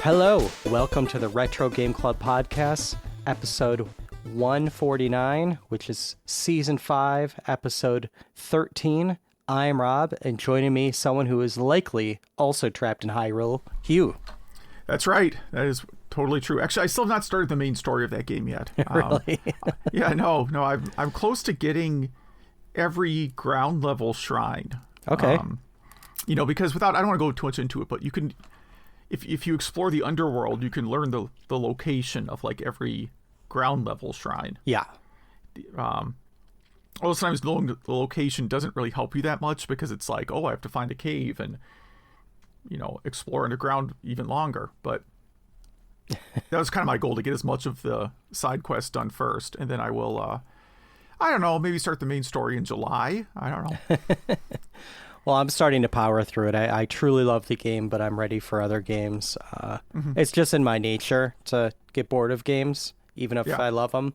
Hello, welcome to the Retro Game Club podcast, episode 149, which is season 5, episode 13. I'm Rob, and joining me, someone who is likely also trapped in Hyrule, Hugh. That's right. That is totally true. Actually, I still have not started the main story of that game yet. Really? No. I'm close to getting every ground level shrine. Okay. Because I don't want to go too much into it, but you can, if you explore the underworld, you can learn the location of like every ground level shrine. Yeah. Although sometimes knowing the location doesn't really help you that much because it's like, I have to find a cave and, explore underground even longer. But that was kind of my goal, to get as much of the side quest done first. And then I will, maybe start the main story in July. I don't know. Well, I'm starting to power through it. I truly love the game, but I'm ready for other games. It's just in my nature to get bored of games, even if I love them.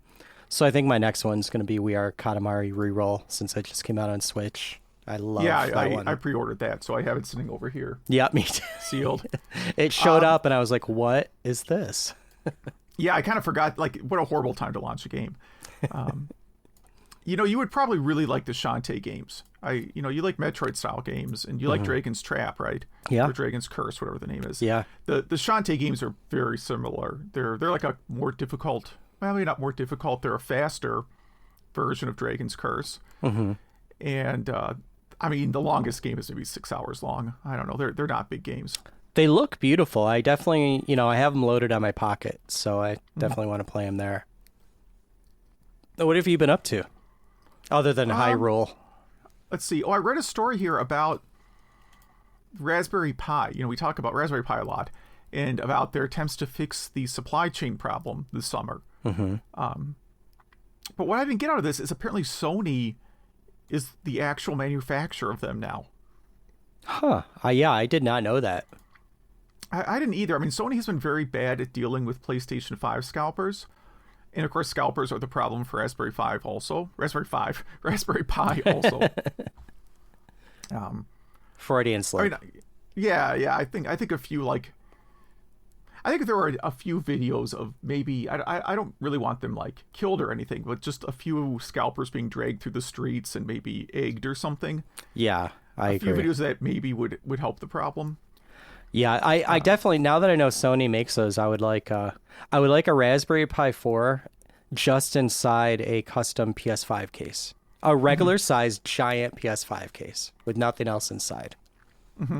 So I think my next one's going to be We Are Katamari Reroll, since it just came out on Switch. I love that one. I pre-ordered that, so I have it sitting over here. Yeah, me too. Sealed. It showed up, and I was like, what is this? Yeah, I kind of forgot, what a horrible time to launch a game. You would probably really like the Shantae games. You like Metroid-style games, and you like Dragon's Trap, right? Yeah. Or Dragon's Curse, whatever the name is. Yeah. The Shantae games are very similar. They're like a more difficult, well, maybe not more difficult, they're a faster version of Dragon's Curse. Mm-hmm. And, the longest game is maybe 6 hours long. I don't know. They're not big games. They look beautiful. I definitely, I have them loaded on my Pocket, so I definitely want to play them there. What have you been up to? Other than Hyrule. Let's see. I read a story here about Raspberry Pi. We talk about Raspberry Pi a lot, and about their attempts to fix the supply chain problem this summer. Mm-hmm. But what I didn't get out of this is apparently Sony is the actual manufacturer of them now. Huh. Yeah, I did not know that. I didn't either. Sony has been very bad at dealing with PlayStation 5 scalpers. And of course, scalpers are the problem for Raspberry Pi also. Freudian slip. I think a few I think there were a few videos of maybe, I don't really want them killed or anything, but just a few scalpers being dragged through the streets and maybe egged or something. Yeah, I agree. A few videos that maybe would help the problem. Yeah, I definitely, now that I know Sony makes those, I would like a Raspberry Pi 4 just inside a custom PS5 case. A regular sized giant PS5 case with nothing else inside. Mm-hmm.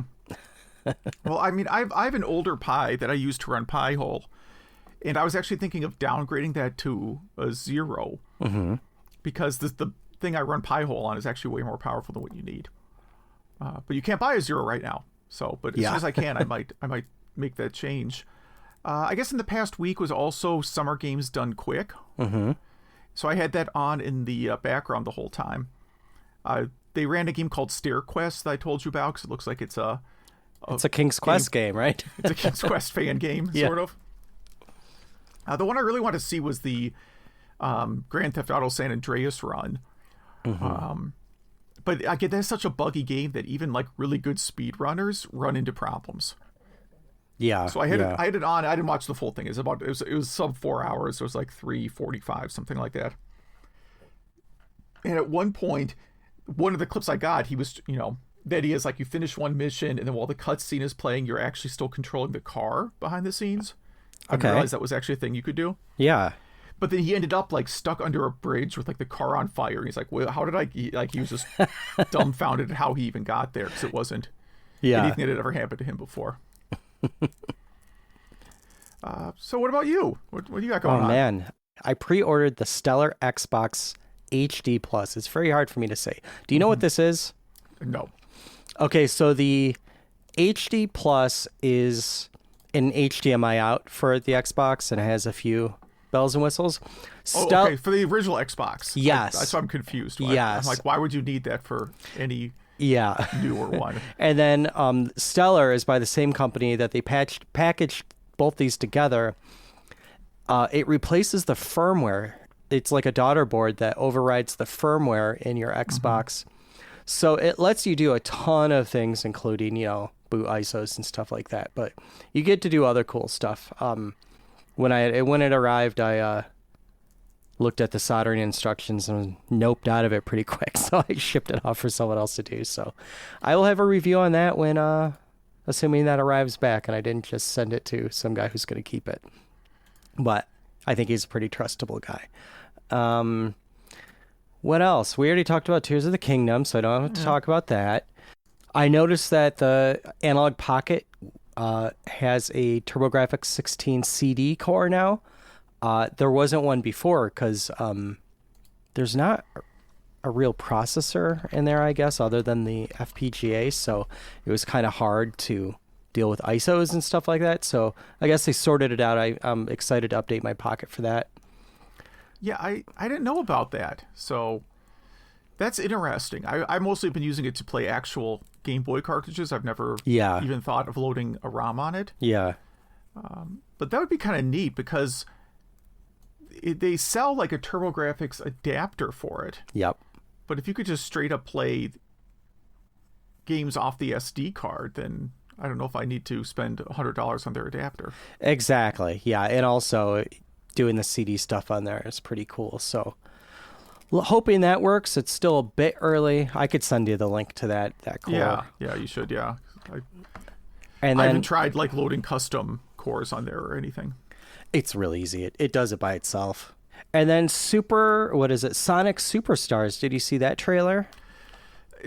Well, I have an older Pi that I use to run Pi-hole, and I was actually thinking of downgrading that to a 0, because the thing I run Pi-hole on is actually way more powerful than what you need. But you can't buy a 0 right now. But as soon as I can, I might make that change. I guess in the past week was also Summer Games Done Quick. Mm-hmm. So I had that on in the background the whole time. They ran a game called Stair Quest that I told you about, because it looks like it's a King's Quest game, right? It's a King's Quest fan game, sort of. The one I really wanted to see was the Grand Theft Auto San Andreas run. Mm-hmm. But that's such a buggy game that even really good speedrunners run into problems. Yeah. So I had it on. I didn't watch the full thing. It was sub 4 hours. It was 3:45, something like that. And at one point, one of the clips I got, he was, the idea is you finish one mission, and then while the cutscene is playing, you're actually still controlling the car behind the scenes. I didn't realize that was actually a thing you could do. Yeah. But then he ended up stuck under a bridge with the car on fire. And he's like, well, how did he was just dumbfounded at how he even got there, because it wasn't anything that had ever happened to him before. So what about you? What do you got going on? Oh man, I pre-ordered the Stellar Xbox HD Plus. It's very hard for me to say. Do you know what this is? No. Okay, so the HD Plus is an HDMI out for the Xbox, and it has a few bells and whistles. Okay, for the original Xbox. Yes. That's why I'm confused. Yes. I'm why would you need that for any newer one? And then Stellar is by the same company that they packaged both these together. It replaces the firmware. It's like a daughter board that overrides the firmware in your Xbox. Mm-hmm. So it lets you do a ton of things, including, boot ISOs and stuff like that. But you get to do other cool stuff. When it arrived, I looked at the soldering instructions and noped out of it pretty quick, so I shipped it off for someone else to do. So I will have a review on that when, assuming that arrives back, and I didn't just send it to some guy who's going to keep it. But I think he's a pretty trustable guy. What else? We already talked about Tears of the Kingdom, so I don't have to talk about that. I noticed that the Analog Pocket has a TurboGrafx 16 CD core now. There wasn't one before because there's not a real processor in there, I guess, other than the FPGA. So it was kind of hard to deal with ISOs and stuff like that. So I guess they sorted it out. I'm excited to update my Pocket for that. Yeah, I didn't know about that. So that's interesting. I've mostly been using it to play actual Game Boy cartridges. I've never even thought of loading a ROM on it. Yeah. But that would be kind of neat because they sell like a TurboGrafx adapter for it. Yep. But if you could just straight up play games off the SD card, then I don't know if I need to spend $100 on their adapter. Exactly. Yeah. And also doing the CD stuff on there is pretty cool. So hoping that works. It's still a bit early. I could send you the link to that core. Yeah, you should. Yeah. I haven't tried like loading custom cores on there or anything. It's really easy. It does it by itself. And then Sonic Superstars. Did you see that trailer?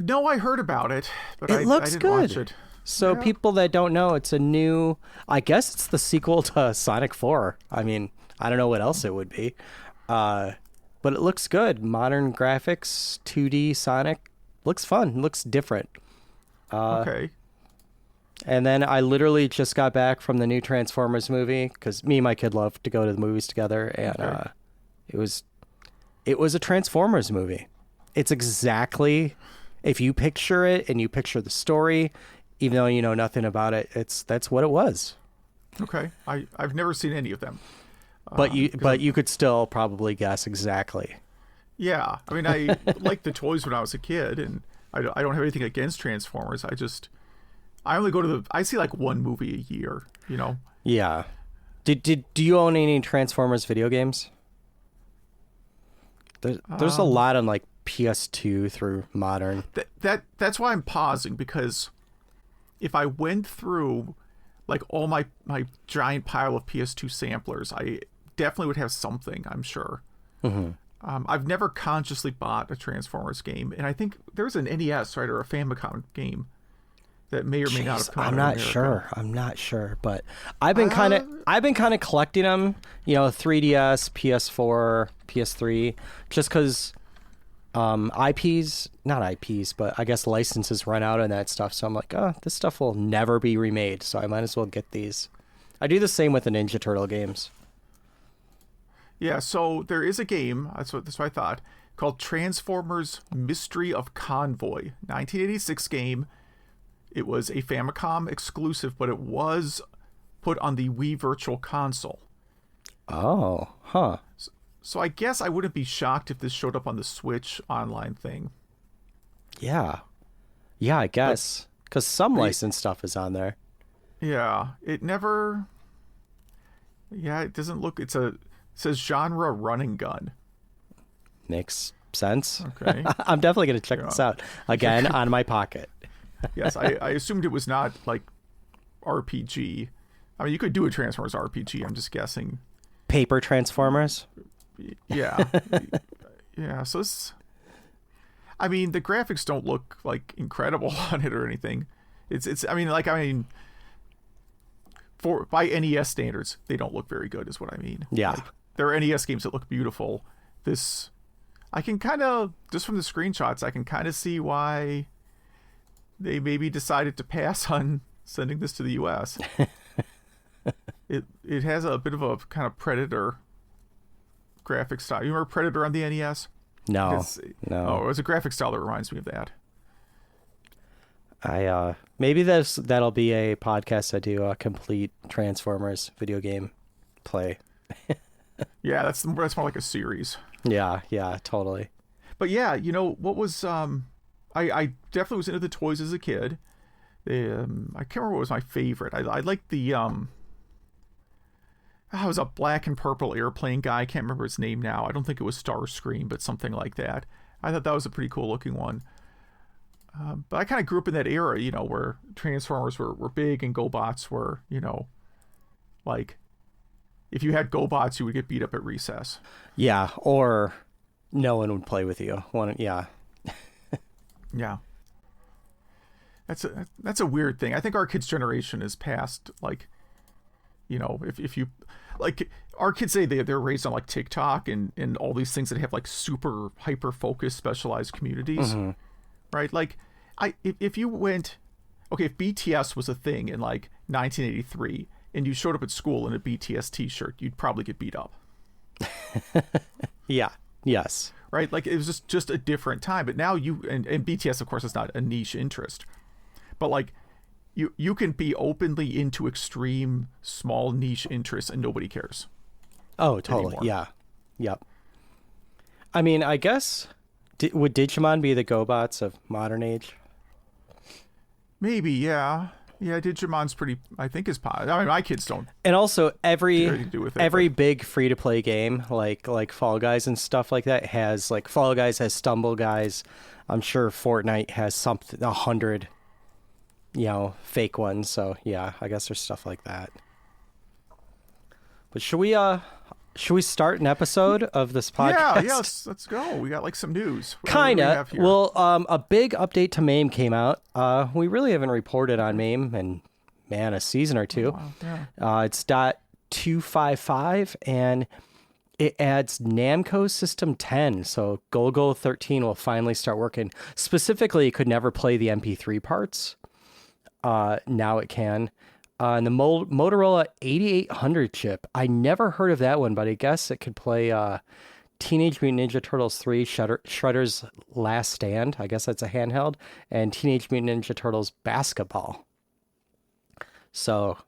No, I heard about it, but it looks I didn't good. watch it. So people that don't know, it's a new, I guess it's the sequel to Sonic 4. I mean, I don't know what else it would be. But it looks good. Modern graphics, 2D Sonic. Looks fun. Looks different. Okay. And then I literally just got back from the new Transformers movie because me and my kid love to go to the movies together, and it was a Transformers movie. It's exactly, if you picture it and you picture the story, even though you know nothing about it, that's what it was. Okay, I've never seen any of them, but you could still probably guess exactly. Yeah, I mean I liked the toys when I was a kid, and I don't have anything against Transformers. I only go I see like one movie a year, you know? Yeah. Do you own any Transformers video games? There's a lot on like PS2 through modern. That's why I'm pausing, because if I went through like all my giant pile of PS2 samplers, I definitely would have something, I'm sure. Mm-hmm. I've never consciously bought a Transformers game, and I think there's an NES, right, or a Famicom game that may or may not have come out. I'm not sure, but I've been kind of collecting them, 3DS, PS4, PS3, just because not IPs, but I guess licenses run out on that stuff. So I'm like, this stuff will never be remade, so I might as well get these. I do the same with the Ninja Turtle games. Yeah, so there is a game, that's what I thought, called Transformers Mystery of Convoy, 1986 game. It was a Famicom exclusive, but it was put on the Wii Virtual Console. Oh, huh. So I guess I wouldn't be shocked if this showed up on the Switch online thing. Yeah. Yeah, I guess. Because some licensed stuff is on there. Yeah. It never... Yeah, it doesn't look... It says genre running gun. Makes sense. Okay. I'm definitely going to check this out. Again, on my Pocket. Yes, I assumed it was not like RPG. I mean, you could do a Transformers RPG, I'm just guessing. Paper Transformers? Yeah. Yeah, so it's... I mean, the graphics don't look like incredible on it or anything. By NES standards, they don't look very good is what I mean. Yeah. Like, there are NES games that look beautiful. This, I can kind of, just from the screenshots, I can kind of see why they maybe decided to pass on sending this to the US. It has a bit of a kind of Predator graphic style. You remember Predator on the NES? No. Oh, it was a graphic style that reminds me of that. Maybe that'll be a podcast I do, a complete Transformers video game play. Yeah, that's more like a series. Yeah, totally. But yeah, what was I definitely was into the toys as a kid. I can't remember what was my favorite. I liked the I was a black and purple airplane guy. I can't remember his name now. I don't think it was Starscream, but something like that. I thought that was a pretty cool looking one. But I kind of grew up in that era, where Transformers were big and GoBots were, like, if you had GoBots, you would get beat up at recess. Yeah, or no one would play with you. Yeah. Yeah. That's a weird thing. I think our kids' generation is past, like, if you, like, our kids say they're raised on, like, TikTok and all these things that have, like, super hyper-focused, specialized communities, right? Like, if you went, okay, if BTS was a thing in, like, 1983, and you showed up at school in a BTS t-shirt, you'd probably get beat up. Yeah. Yes. Right? Like, it was just a different time. But now and BTS, of course, is not a niche interest. But, like, you can be openly into extreme, small niche interests and nobody cares. Oh, totally. Anymore. Yeah. Yep. I mean, I guess, would Digimon be the GoBots of modern age? Maybe, yeah. Yeah, Digimon's pretty, I think, is popular. I mean, my kids don't. And also, every big free-to-play game, like Fall Guys and stuff like that, has, like, Fall Guys has Stumble Guys. I'm sure Fortnite has 100, fake ones. So, yeah, I guess there's stuff like that. But should we start an episode of this podcast? Yeah, let's go. We got, like, some news. Kinda. Well, a big update to MAME came out. We really haven't reported on MAME in, a season or two. Oh, wow. Yeah. It's .255, and it adds Namco System 10. So Golgo 13 will finally start working. Specifically, it could never play the MP3 parts. Now it can. And the Motorola 8800 chip. I never heard of that one, but I guess it could play Teenage Mutant Ninja Turtles 3, Shredder's Last Stand. I guess that's a handheld. And Teenage Mutant Ninja Turtles Basketball. So,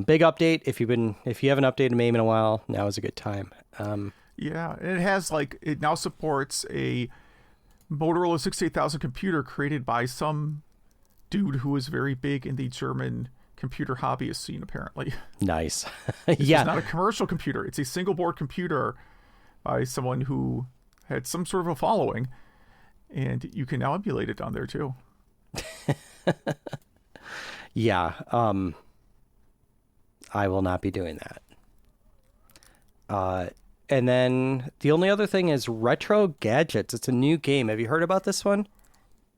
big update. If you haven't updated MAME in a while, now is a good time. Yeah, and it has, like, it now supports a Motorola 68000 computer created by some dude who was very big in the German computer hobbyist scene, apparently. Nice. Yeah. It's not a commercial computer. It's a single board computer by someone who had some sort of a following, and you can now emulate it on there too. Yeah. I will not be doing that. And then the only other thing is Retro Gadgets. It's a new game. Have you heard about this one?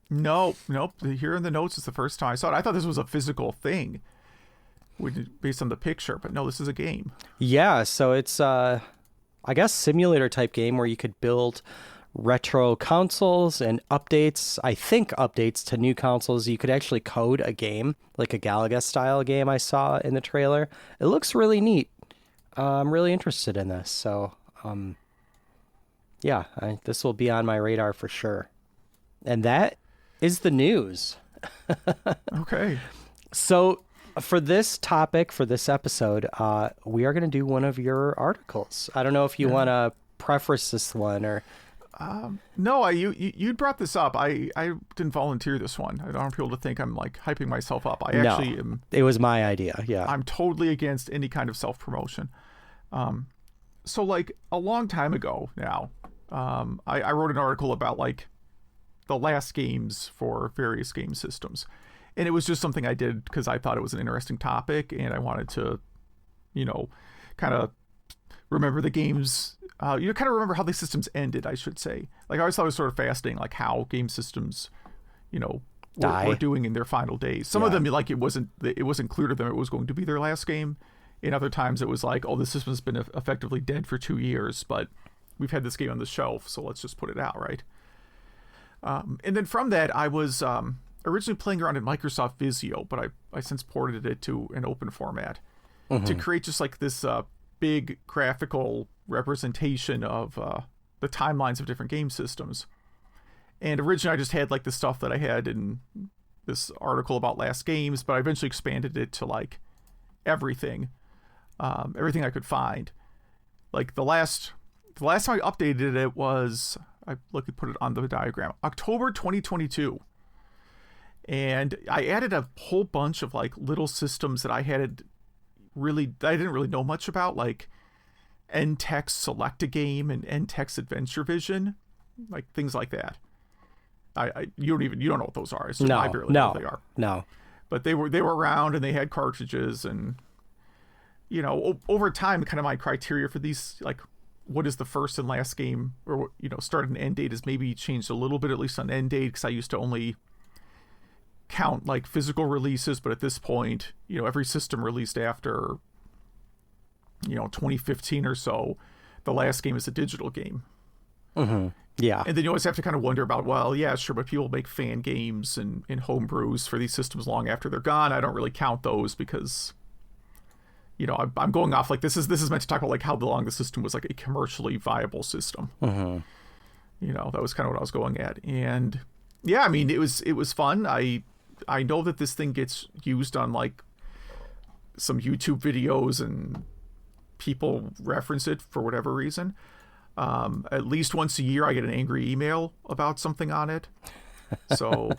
Nope. Here in the notes is the first time I saw it. I thought this was a physical thing based on the picture, but no, this is a game. Yeah, so it's I guess simulator type game where you could build retro consoles and updates. I think updates to new consoles. You could actually code a game, like a Galaga style game I saw in the trailer. It looks really neat. I'm really interested in this. So, yeah, this will be on my radar for sure. And that is the news. Okay. So for this topic, for this episode, we are going to do one of your articles. I don't know if you want to preface this one or... No, you brought this up. I didn't volunteer this one. I don't want people to think I'm, like, hyping myself up. I actually am. It was my idea. Yeah. I'm totally against any kind of self-promotion. So, like, a long time ago now, I wrote an article about, like, the last games for various game systems. And it was just something I did because I thought it was an interesting topic and I wanted to, kind of remember the games, kind of remember how the systems ended, I should say. Like, I always thought it was sort of fascinating, like, how game systems, were doing in their final days. Some of them, like, it wasn't clear to them it was going to be their last game. In other times, it was like, oh, the system's been effectively dead for 2 years, but we've had this game on the shelf, so let's just put it out, right? And then from that, I was originally playing around in Microsoft Visio, but I since ported it to an open format to create just, like, this big graphical representation of the timelines of different game systems. And originally, I just had, like, the stuff that I had in this article about last games, but I eventually expanded it to, like, everything I could find. Like, the last time I updated it was... I put it on the diagram. October 2022. And I added a whole bunch of like little systems that I didn't really know much about, like N-Text Select a Game and N-Text Adventure Vision, like things like that. You don't know what those are. I barely know what they are. No. But they were around, and they had cartridges, and over time, kind of my criteria for these, like, what is the first and last game, or start and end date, is maybe changed a little bit, at least on end date, because I used to only count like physical releases, but at this point, every system released after 2015 or so, the last game is a digital game. Mm-hmm. Yeah. And then you always have to kind of wonder about, well, yeah, sure, but people make fan games and homebrews for these systems long after they're gone. I don't really count those because, I'm going off like this is meant to talk about like how long the system was like a commercially viable system. Mm-hmm. That was kind of what I was going at. And yeah, I mean, it was fun. I know that this thing gets used on like some YouTube videos, and people reference it for whatever reason. At least once a year, I get an angry email about something on it. So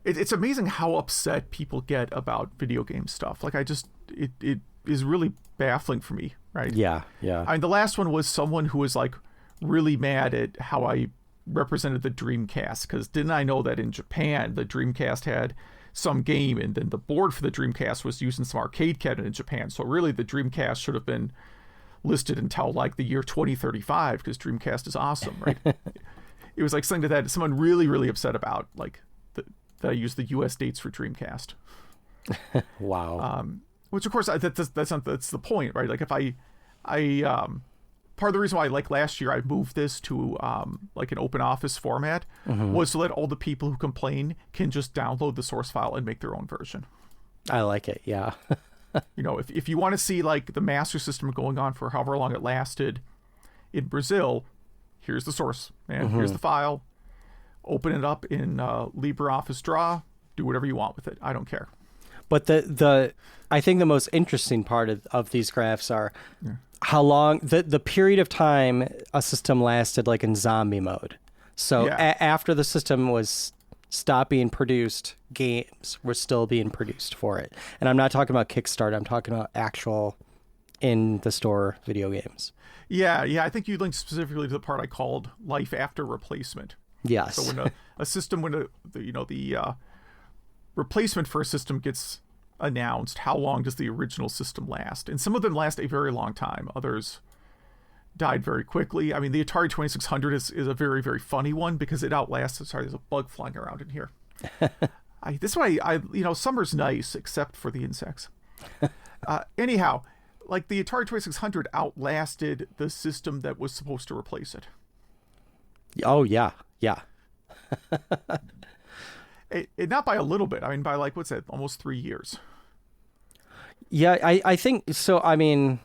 it's amazing how upset people get about video game stuff. Like, it is really baffling for me, right? Yeah, yeah. I mean, the last one was someone who was like really mad at how I represented the Dreamcast, because didn't I know that in Japan the Dreamcast had some game, and then the board for the Dreamcast was used in some arcade cabinet in Japan. So really, the Dreamcast should have been listed until like the year 2035, because Dreamcast is awesome, right? It was like something that someone really, really upset about, like that I used the US dates for Dreamcast. Wow. Which of course that's the point, right? Like if I part of the reason why, like last year, I moved this to like an open office format, mm-hmm. was so that all the people who complain can just download the source file and make their own version. I like it. Yeah. If you want to see like the master system going on for however long it lasted in Brazil, here's the source, and mm-hmm. here's the file. Open it up in LibreOffice Draw. Do whatever you want with it. I don't care. But I think the most interesting part of these graphs are how long the period of time a system lasted, like in zombie mode. So after the system was stopped being produced, games were still being produced for it. And I'm not talking about Kickstarter. I'm talking about actual in the store video games. Yeah. I think you linked specifically to the part I called life after replacement. Yes. So when a system, when the replacement for a system gets announced, how long does the original system last? And some of them last a very long time. Others died very quickly. I mean, the Atari 2600 is a very, very funny one because it outlasts. Sorry, there's a bug flying around in here. This way, summer's nice except for the insects. Anyhow, like the Atari 2600 outlasted the system that was supposed to replace it. Oh yeah. It not by a little bit. I mean, by like, what's that? Almost 3 years. Yeah, I think so. I mean,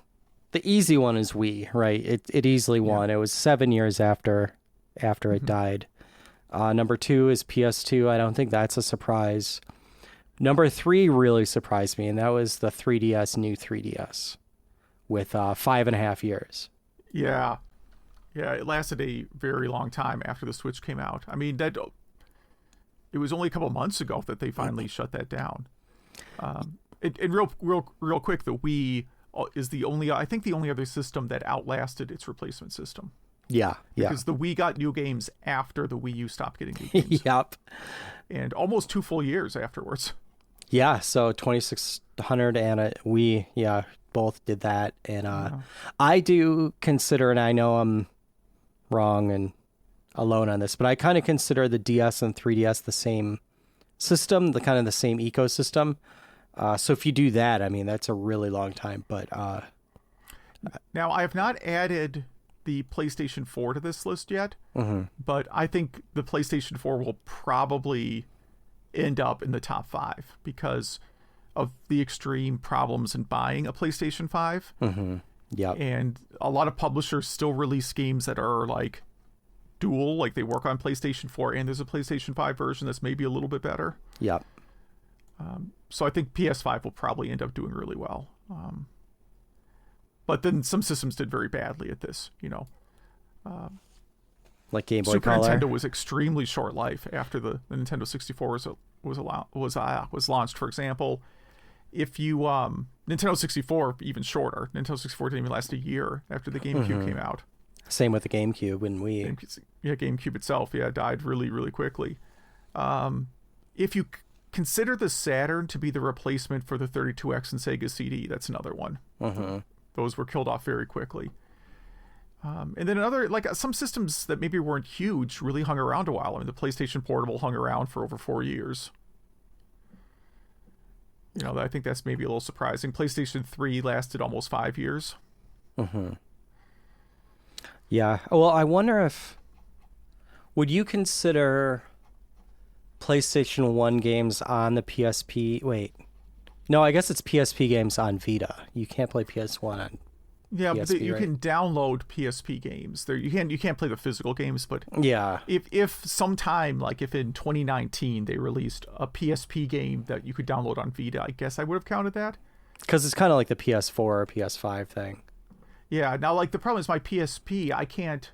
the easy one is Wii, right? It easily won. It was 7 years after it died. Number 2 is PS2. I don't think that's a surprise. Number 3 really surprised me, and that was the 3DS, new 3DS, with 5.5 years. Yeah, it lasted a very long time after the Switch came out. I mean, it was only a couple months ago that they finally shut that down. And real quick, the Wii is the only other system that outlasted its replacement system. Yeah. Because the Wii got new games after the Wii U stopped getting new games. Yep. And almost 2 full years afterwards. Yeah, so 2600 and a Wii, both did that. And I do consider, and I know I'm wrong and alone on this, but I kind of consider the DS and 3DS the same system, the kind of the same ecosystem. So if you do that, I mean, that's a really long time. But now I have not added the PlayStation 4 to this list yet, mm-hmm. but I think the PlayStation 4 will probably end up in the top 5 because of the extreme problems in buying a PlayStation 5. Mm-hmm. Yeah, and a lot of publishers still release games that are like dual, like they work on PlayStation 4 and there's a PlayStation 5 version that's maybe a little bit better. Yeah. So I think PS5 will probably end up doing really well. But then some systems did very badly at this, like Game Boy Super Color. Nintendo was extremely short life after the Nintendo 64 was was launched. For example, if you Nintendo 64, even shorter. Nintendo 64 didn't even last a year after the GameCube came out. Same with the GameCube and Wii. GameCube itself, died really, really quickly. If you consider the Saturn to be the replacement for the 32X and Sega CD, that's another one. Those were killed off very quickly. And then another, like some systems that maybe weren't huge really hung around a while. I mean, the PlayStation Portable hung around for over 4 years. I think that's maybe a little surprising. PlayStation 3 lasted almost 5 years. Yeah. Well, I wonder would you consider PlayStation 1 games on the PSP? Wait. No, I guess it's PSP games on Vita. You can't play PS1 on PSP, but you can download PSP games. You can't play the physical games, but if sometime, like if in 2019 they released a PSP game that you could download on Vita, I guess I would have counted that. Because it's kind of like the PS4 or PS5 thing. Yeah. Now, like the problem is my PSP, I can't.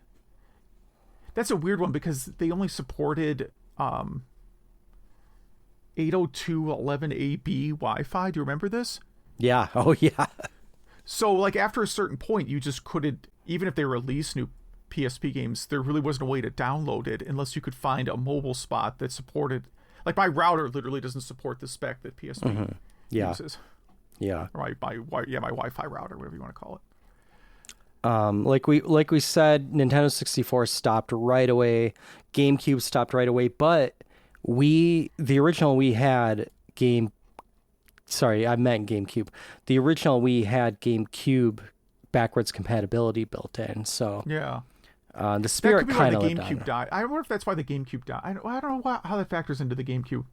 That's a weird one because they only supported 802.11ab Wi-Fi. Do you remember this? Yeah. Oh, yeah. So, like, after a certain point, you just couldn't, even if they released new PSP games, there really wasn't a way to download it unless you could find a mobile spot that supported, like, my router literally doesn't support the spec that PSP uses. Yeah. Or my Wi-Fi router, whatever you want to call it. Like we said, Nintendo 64 stopped right away. GameCube stopped right away, but the original we had I meant GameCube. The original we had GameCube backwards compatibility built in. So the spirit kind of GameCube died. I wonder if that's why the GameCube died. I don't know how that factors into the GameCube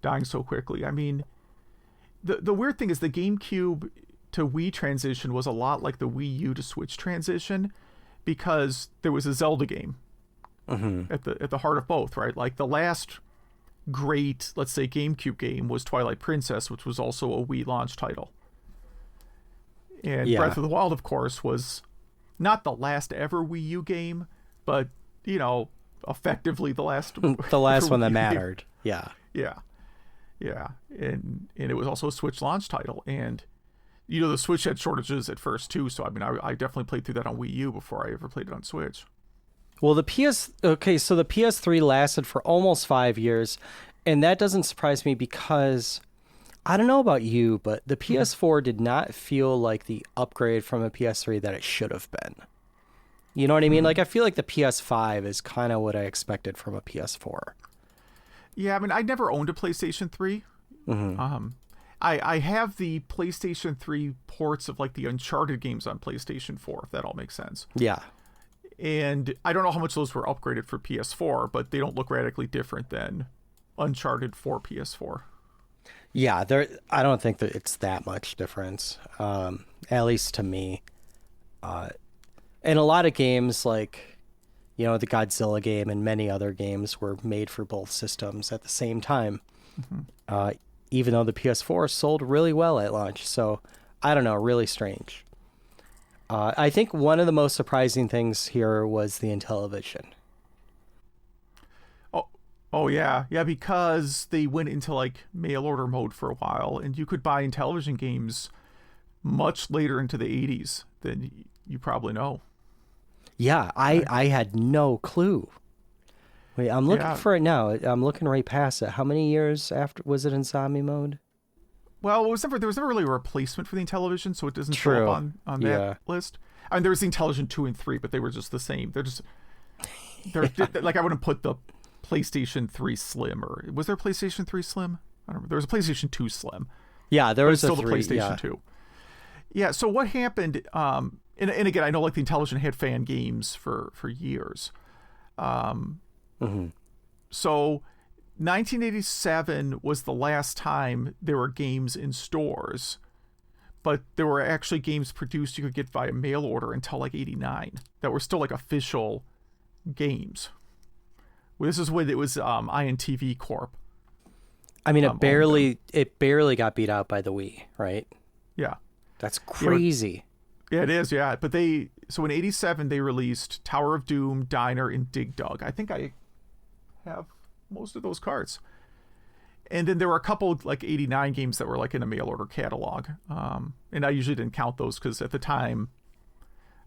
dying so quickly. I mean, the weird thing is the GameCube to Wii transition was a lot like the Wii U to Switch transition, because there was a Zelda game at the heart of both, right? Like the last great, let's say, GameCube game was Twilight Princess, which was also a Wii launch title. And Breath of the Wild, of course, was not the last ever Wii U game, but effectively the last one that mattered. Yeah. And it was also a Switch launch title, and the Switch had shortages at first too, so I mean I definitely played through that on Wii U before I ever played it on Switch. Well, so the PS3 lasted for almost 5 years, and that doesn't surprise me because I don't know about you, but the PS4 did not feel like the upgrade from a PS3 that it should have been. You know what I mean? Like I feel like the PS5 is kind of what I expected from a PS4. Yeah, I mean I never owned a PlayStation 3. I have the PlayStation 3 ports of like the Uncharted games on PlayStation 4, if that all makes sense. Yeah. And I don't know how much those were upgraded for PS4, but they don't look radically different than Uncharted for PS4. Yeah, I don't think that it's that much difference, at least to me. And a lot of games like, the Godzilla game and many other games were made for both systems at the same time. Even though the PS4 sold really well at launch. So, I don't know, really strange. I think one of the most surprising things here was the Intellivision. Oh yeah, because they went into like mail order mode for a while, and you could buy Intellivision games much later into the 80s than you probably know. Yeah, I had no clue. Wait, I'm looking for it now. I'm looking right past it. How many years after was it in zombie mode? Well, there was never really a replacement for the Intellivision, so it doesn't show up on that list. I mean, there was the Intellivision 2 and 3, but they were just the same. They're like I wouldn't put the PlayStation 3 Slim, or was there a PlayStation 3 Slim? I don't remember. There was a PlayStation 2 Slim. Yeah, there was still the PlayStation 2. Yeah. So what happened? And again, I know like the Intellivision had fan games for years. So 1987 was the last time there were games in stores, but there were actually games produced you could get via mail order until like 89 that were still like official games. Well, this is when it was INTV Corp. I mean, it barely got beat out by the Wii, right? Yeah. That's crazy. Yeah, it is, yeah. But so in 87 they released Tower of Doom, Diner, and Dig Dug. I think I have most of those cards. And then there were a couple like 89 games that were like in a mail order catalog. And I usually didn't count those because at the time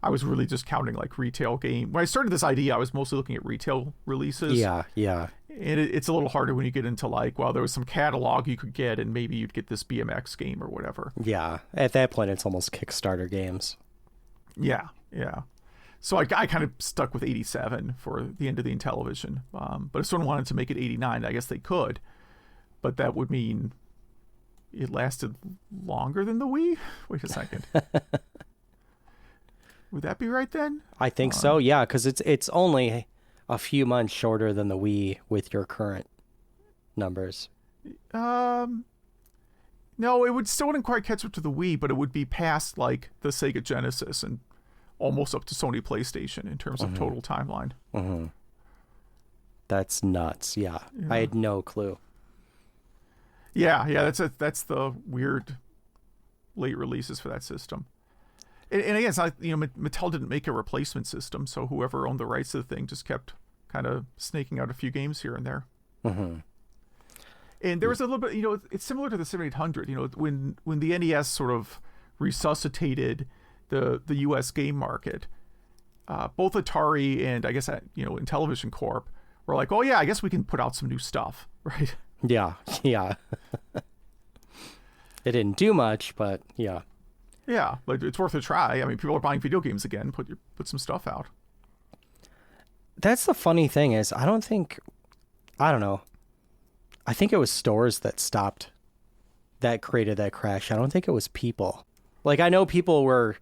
I was really just counting like retail game. When I started this idea, I was mostly looking at retail releases. Yeah. And it's a little harder when you get into like, well, there was some catalog you could get and maybe you'd get this BMX game or whatever. Yeah. At that point, it's almost Kickstarter games. Yeah. So I kind of stuck with 87 for the end of the Intellivision. But if someone wanted to make it 89, I guess they could. But that would mean it lasted longer than the Wii? Wait a second. Would that be right then? I think so, yeah, because it's only a few months shorter than the Wii with your current numbers. No, it wouldn't quite catch up to the Wii, but it would be past like the Sega Genesis and almost up to Sony PlayStation in terms of total timeline. Mm-hmm. That's nuts, yeah. I had no clue. Yeah, that's the weird late releases for that system. And again, it's not, Mattel didn't make a replacement system, so whoever owned the rights to the thing just kept kind of snaking out a few games here and there. Mm-hmm. And there was a little bit, it's similar to the 7800. When the NES sort of resuscitated the U.S. game market, both Atari and I guess Intellivision Corp were like, oh yeah, I guess we can put out some new stuff, right? Yeah. It didn't do much, but yeah. Yeah, but it's worth a try. I mean, people are buying video games again. Put some stuff out. That's the funny thing is, I don't know. I think it was stores that created that crash. I don't think it was people. Like, I know people were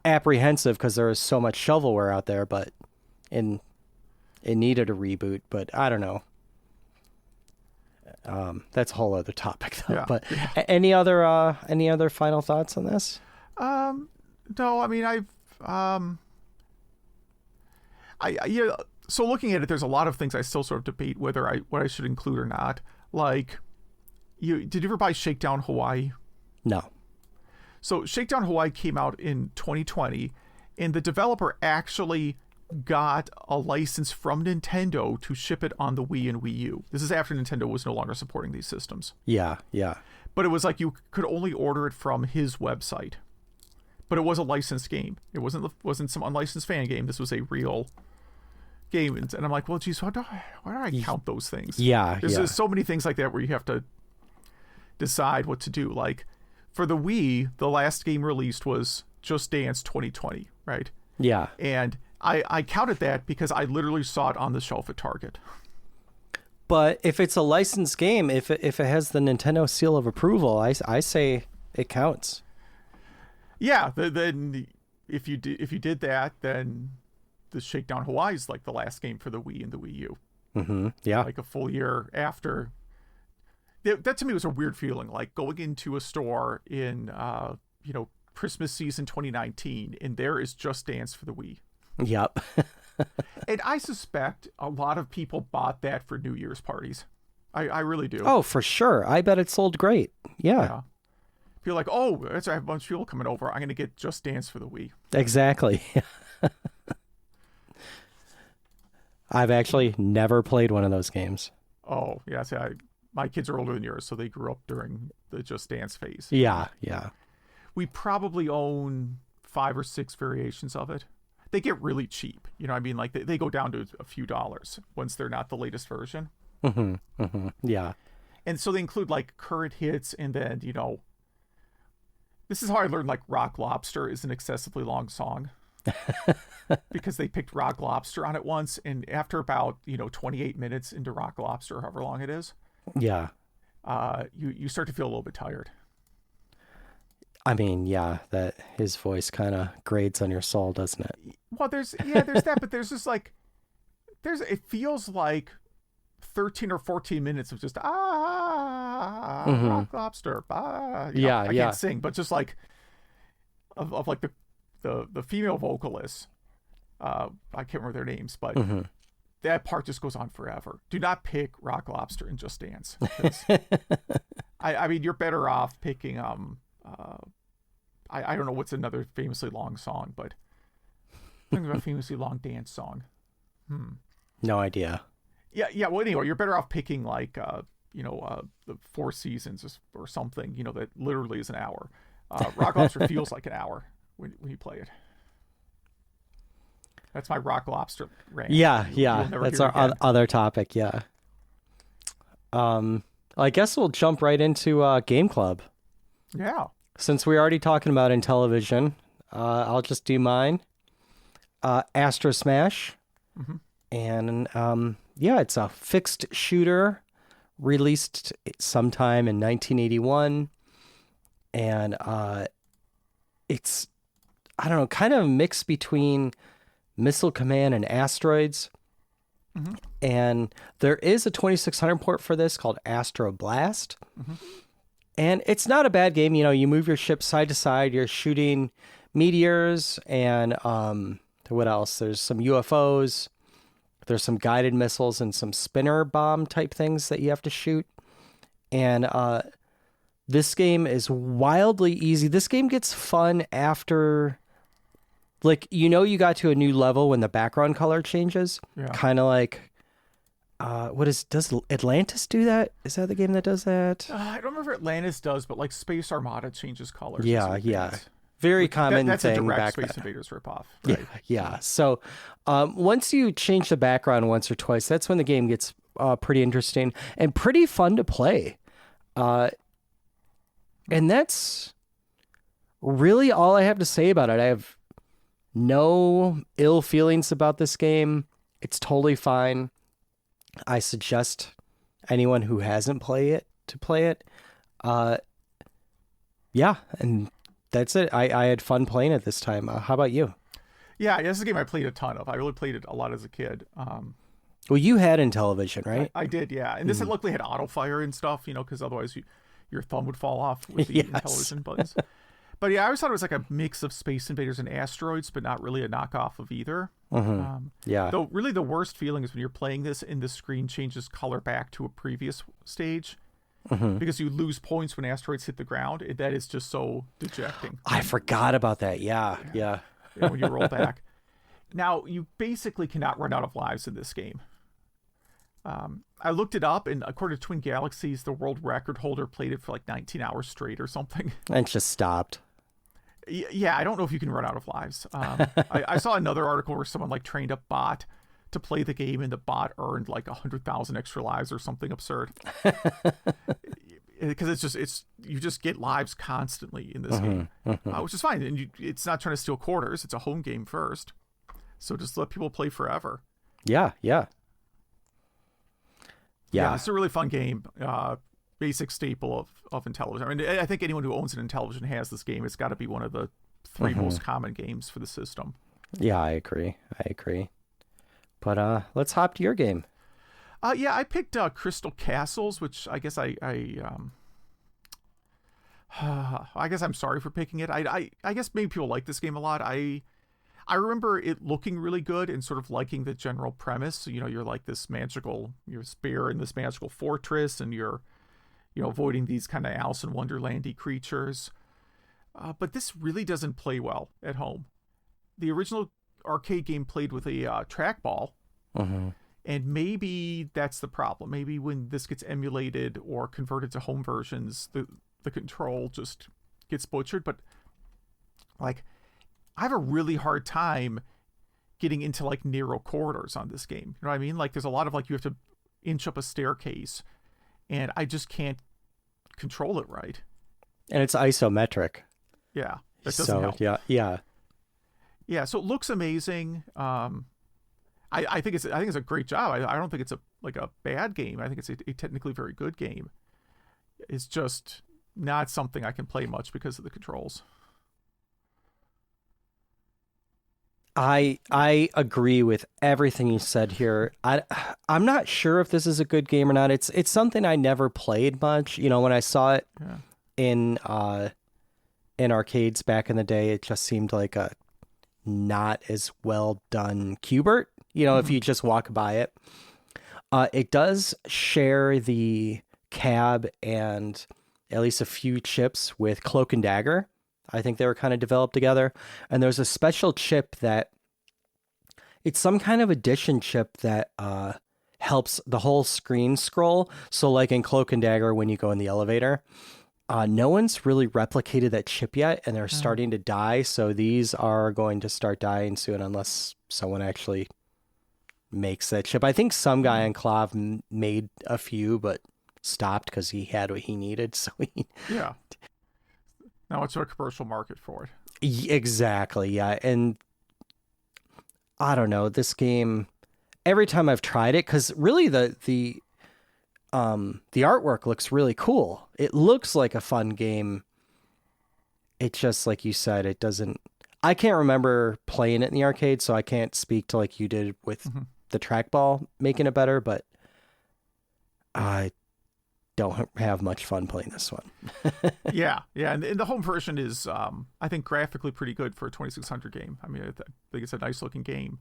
apprehensive because there was so much shovelware out there, but it needed a reboot. But I don't know. That's a whole other topic, though. Yeah. But any other final thoughts on this? No, I mean, so looking at it, there's a lot of things I still sort of debate what I should include or not. Like, did you ever buy Shakedown Hawaii? No. So Shakedown Hawaii came out in 2020, and the developer actually got a license from Nintendo to ship it on the Wii and Wii U. This is after Nintendo was no longer supporting these systems. Yeah. But it was like you could only order it from his website. But it was a licensed game. It wasn't some unlicensed fan game. This was a real game. And I'm like, well, geez, why do I count those things? Yeah. There's so many things like that where you have to decide what to do. Like, for the Wii, the last game released was Just Dance 2020, right? Yeah. And I counted that because I literally saw it on the shelf at Target. But if it's a licensed game, if it has the Nintendo seal of approval, I say it counts. Yeah, then if you did that, then the Shakedown Hawaii is like the last game for the Wii and the Wii U. Mm-hmm. Yeah, like a full year after. That to me was a weird feeling, like going into a store in Christmas season 2019, and there is Just Dance for the Wii. Yep. And I suspect a lot of people bought that for New Year's parties. I really do. Oh, for sure. I bet it sold great. Yeah. Feel like, oh, I have a bunch of people coming over. I'm going to get Just Dance for the Wii. Exactly. I've actually never played one of those games. Oh, yeah. See, my kids are older than yours, so they grew up during the Just Dance phase. Yeah. We probably own 5 or 6 variations of it. They get really cheap. I mean, like they go down to a few dollars once they're not the latest version. Mm-hmm. Mm-hmm. Yeah. And so they include like current hits, and then, this is how I learned like Rock Lobster is an excessively long song. Because they picked Rock Lobster on it once, and after about 28 minutes into Rock Lobster, however long it is, you start to feel a little bit tired. I mean, yeah, that his voice kind of grades on your soul, doesn't it? Well, there's that, but there's just like it feels like 13 or 14 minutes of just Rock Lobster. I can't sing, but just like of like the female vocalists. I can't remember their names, but that part just goes on forever. Do not pick Rock Lobster and Just Dance. I mean, you're better off picking I don't know what's another famously long song, but think about a famously long dance song. No idea. Yeah. Well, anyway, you're better off picking like the Four Seasons or something, that literally is an hour. Rock Lobster feels like an hour when you play it. That's my Rock Lobster rant. Yeah, that's our other topic. Yeah. I guess we'll jump right into Game Club. Yeah. Since we're already talking about Intellivision, I'll just do mine. Astrosmash. Mm-hmm. And it's a fixed shooter released sometime in 1981. And it's, I don't know, kind of a mix between Missile Command and Asteroids. Mm-hmm. And there is a 2600 port for this called Astro Blast. Mm-hmm. And it's not a bad game. You move your ship side to side. You're shooting meteors and what else? There's some UFOs. There's some guided missiles and some spinner bomb type things that you have to shoot. And this game is wildly easy. This game gets fun after, you got to a new level when the background color changes. Yeah. Kind of like, does Atlantis do that? Is that the game that does that? I don't remember if Atlantis does, but like Space Armada changes colors. Yeah. Very common that's thing a direct back Space then. Invaders ripoff. Right? Yeah. So once you change the background once or twice, that's when the game gets pretty interesting and pretty fun to play. And that's really all I have to say about it. I have no ill feelings about this game. It's totally fine. I suggest anyone who hasn't played it to play it. And that's it. I had fun playing it this time. How about you? Yeah, this is a game I played a ton of. I really played it a lot as a kid. Well, you had Intellivision, right? I did, yeah. And this luckily had auto fire and stuff, because otherwise your thumb would fall off with the Intellivision buttons. But yeah, I always thought it was like a mix of Space Invaders and Asteroids, but not really a knockoff of either. Yeah. Though really the worst feeling is when you're playing this and the screen changes color back to a previous stage. Because you lose points when asteroids hit the ground. That is just so dejecting. I forgot about that. Yeah. When you roll back. Now, you basically cannot run out of lives in this game. I looked it up, and according to Twin Galaxies, the world record holder played it for like 19 hours straight or something. And just stopped. Yeah, I don't know if you can run out of lives. I saw another article where someone trained a bot to play the game, and the bot earned 100,000 extra lives or something absurd. Because you just get lives constantly in this game, which is fine. And it's not trying to steal quarters; it's a home game first, so just let people play forever. Yeah, it's a really fun game. Basic staple of Intellivision. I mean, I think anyone who owns an Intellivision has this game. It's got to be one of the three most common games for the system. Yeah, I agree. But let's hop to your game. I picked Crystal Castles, which I guess I guess I'm sorry for picking it. I guess maybe people like this game a lot. I remember it looking really good and sort of liking the general premise. You're like this you're spear in this magical fortress, and you're avoiding these kind of Alice in Wonderlandy creatures. But this really doesn't play well at home. The original arcade game played with a trackball. And maybe that's the problem. Maybe when this gets emulated or converted to home versions, the control just gets butchered. But I have a really hard time getting into narrow corridors on this game. You know what I mean? There's a lot of you have to inch up a staircase, and I just can't control it right. And it's isometric. Yeah, that doesn't help. Yeah. So it looks amazing. I think it's a great job. I don't think it's a bad game. I think it's a technically very good game. It's just not something I can play much because of the controls. I agree with everything you said here. I'm not sure if this is a good game or not. It's something I never played much. When I saw it in arcades back in the day, it just seemed like a not as well done Qbert. If you just walk by it. It does share the cab and at least a few chips with Cloak and Dagger. I think they were kind of developed together. And there's a special chip that it's some kind of addition chip that helps the whole screen scroll. So like in Cloak and Dagger, when you go in the elevator, no one's really replicated that chip yet, and they're starting to die. So these are going to start dying soon unless someone actually makes that chip. I think some guy in Clav made a few, but stopped because he had what he needed. So yeah. Now it's a commercial market for it. Exactly, yeah. And I don't know, this game, every time I've tried it, because really the artwork looks really cool. It looks like a fun game. It just, like you said, it doesn't. I can't remember playing it in the arcade, so I can't speak to like you did with the trackball making it better. But I don't have much fun playing this one. yeah, and the home version is, I think, graphically pretty good for a 2600 game. I mean, I think it's a nice looking game.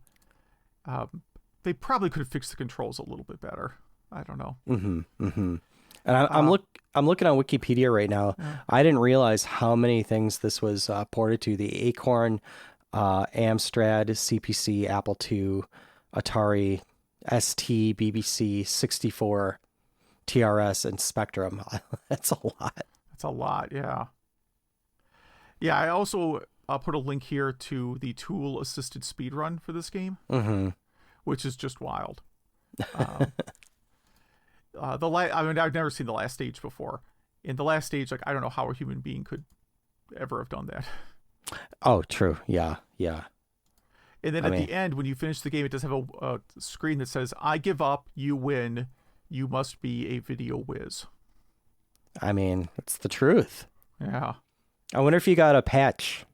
They probably could have fixed the controls a little bit better. I don't know. And I'm looking on Wikipedia right now. Yeah. I didn't realize how many things this was ported to: the Acorn, Amstrad, CPC, Apple II, Atari, ST, BBC, 64, TRS, and Spectrum. That's a lot. That's a lot, yeah. Yeah, I also put a link here to the tool-assisted speedrun for this game, which is just wild. I mean, I've never seen the last stage before. In the last stage, like, I don't know how a human being could ever have done that. Oh, true. Yeah. And then the end, when you finish the game, it does have a screen that says, "I give up, you win, you must be a video whiz." I mean, it's the truth. Yeah. I wonder if you got a patch.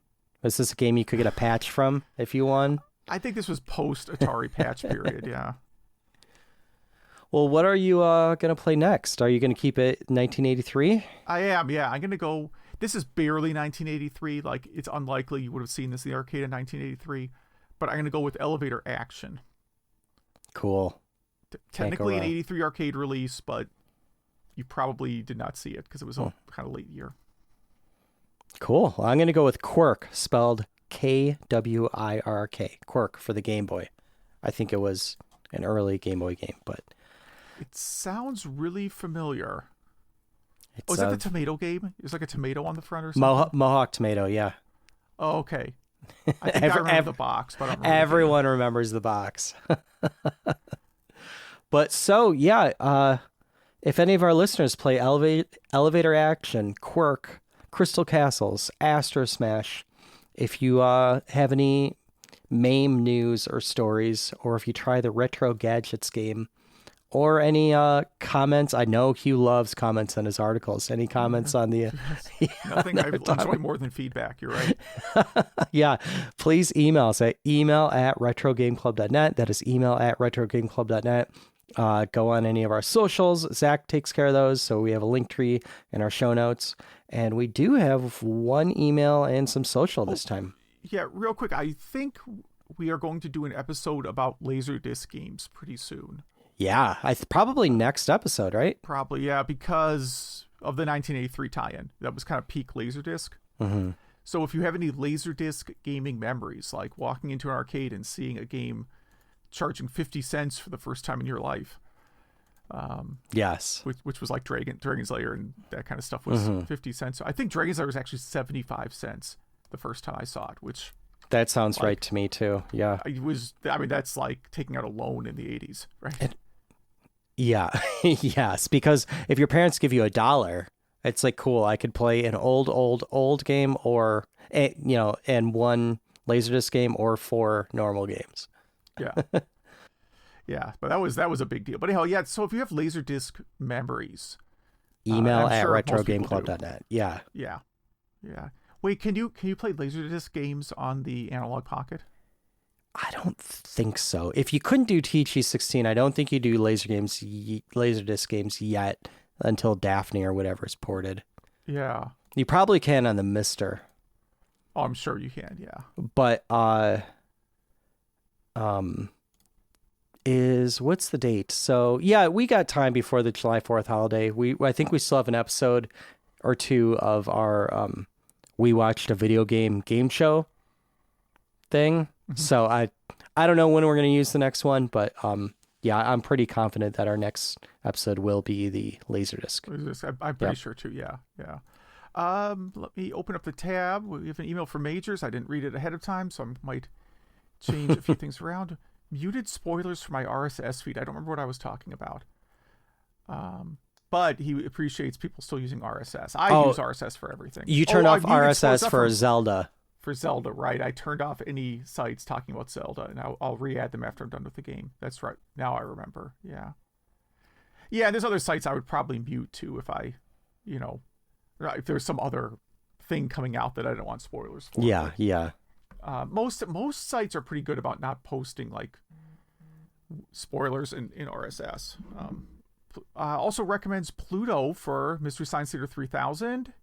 Is this a game you could get a patch from if you won? I think this was post-Atari patch period, yeah. Well, what are you going to play next? Are you going to keep it 1983? I am, yeah. I'm going to go... This is barely 1983. Like, it's unlikely you would have seen this in the arcade in 1983. But I'm going to go with Elevator Action. Cool. Technically an 83 arcade release, but you probably did not see it because it was a kind of late year. Cool. Well, I'm going to go with Kwirk, spelled Kwirk. Kwirk for the Game Boy. I think it was an early Game Boy game, but... It sounds really familiar. Is that the tomato game? There's like a tomato on the front or something? Mohawk tomato, yeah. Oh, okay. I think I remember the box, but I don't remember. Everyone remembers the box. But so, yeah, if any of our listeners play Elevator Action, Kwirk, Crystal Castles, Astrosmash, if you have any MAME news or stories, or if you try the Retro Gadgets game, or any comments. I know Hugh loves comments on his articles. Any comments on the... Nothing I enjoy more than feedback. You're right. Yeah. Please email us at email@retrogameclub.net. That is email@retrogameclub.net. Go on any of our socials. Zach takes care of those. So we have a link tree in our show notes. And we do have one email and some social this time. Yeah, real quick. I think we are going to do an episode about Laserdisc games pretty soon. Yeah, probably next episode, right? Probably, yeah, because of the 1983 tie-in. That was kind of peak Laserdisc. So if you have any Laserdisc gaming memories, like walking into an arcade and seeing a game charging 50 cents for the first time in your life. Yes. Which was like Dragon's Lair and that kind of stuff was 50 cents. I think Dragon's Lair was actually 75 cents the first time I saw it, which... That sounds right to me, too. Yeah. That's like taking out a loan in the 80s, right? Yeah. Yes. Because if your parents give you $1, it's like, cool, I could play an old game or, and one Laserdisc game or 4 normal games. Yeah. Yeah. But that was a big deal. But anyhow, yeah. So if you have Laserdisc memories, email at retrogameclub.net. Yeah. Yeah. Yeah. Wait, can you play Laserdisc games on the Analog Pocket? I don't think so. If you couldn't do TG16, I don't think you do Laserdisc games yet until Daphne or whatever is ported. Yeah. You probably can on the Mister. Oh, I'm sure you can, yeah. But what's the date? So, yeah, we got time before the July 4th holiday. I think we still have an episode or two of our we watched a video game show thing. So I don't know when we're going to use the next one, but yeah, I'm pretty confident that our next episode will be the Laserdisc. I'm pretty sure too. Yeah. Let me open up the tab. We have an email from Majors. I didn't read it ahead of time, so I might change a few things around. Muted spoilers for my RSS feed. I don't remember what I was talking about. But he appreciates people still using RSS. I use RSS for everything. You turn off RSS for Zelda. For Zelda, right. I turned off any sites talking about Zelda, and I'll re-add them after I'm done with the game. That's right. Now I remember. Yeah. Yeah, there's other sites I would probably mute, too, if if there's some other thing coming out that I don't want spoilers for. Yeah. Most sites are pretty good about not posting, like, spoilers in RSS. Also recommends Pluto for Mystery Science Theater 3000.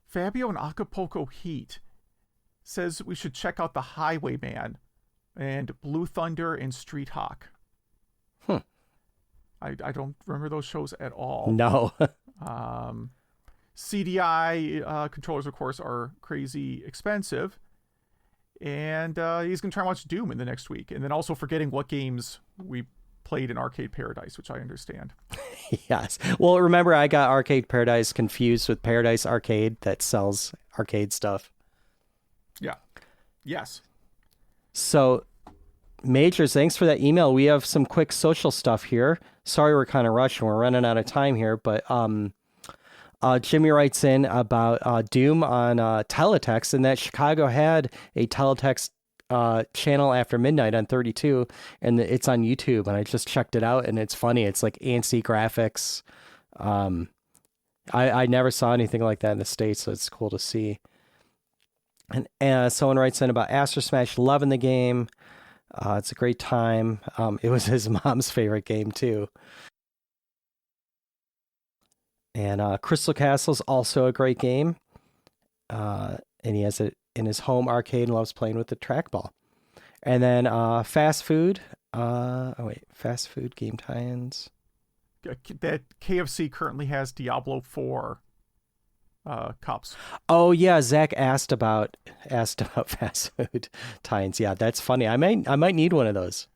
Fabio and Acapulco Heat says we should check out The Highwayman and Blue Thunder and Street Hawk. I don't remember those shows at all. No. CDI controllers, of course, are crazy expensive. And he's going to try and watch Doom in the next week. And then also forgetting what games we played in Arcade Paradise, which I understand. Yes. Well, remember, I got Arcade Paradise confused with Paradise Arcade that sells arcade stuff. Yeah. Yes. So, Majors, thanks for that email. We have some quick social stuff here. Sorry we're kind of rushing. We're running out of time here, but Jimmy writes in about Doom on Teletext, and that Chicago had a Teletext channel after midnight on 32, and it's on YouTube, and I just checked it out, and it's funny. It's like antsy graphics. I never saw anything like that in the States, so it's cool to see. And someone writes in about Astrosmash, loving the game. It's a great time. It was his mom's favorite game too. And Crystal Castle's also a great game. And he has it in his home arcade and loves playing with the trackball. And then Fast Food. Fast Food game tie-ins. That KFC currently has Diablo 4 cups. Oh yeah, Zach asked about fast food tie-ins. Yeah, that's funny. I might need one of those.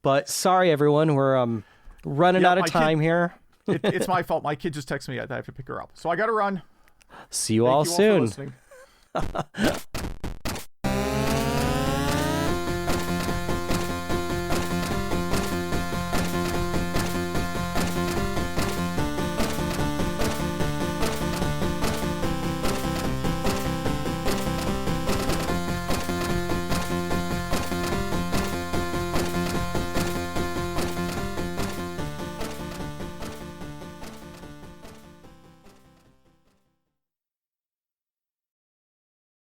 But sorry everyone, we're running out of time here. It's my fault. My kid just texted me. I have to pick her up. So I got to run. See you all soon. For listening.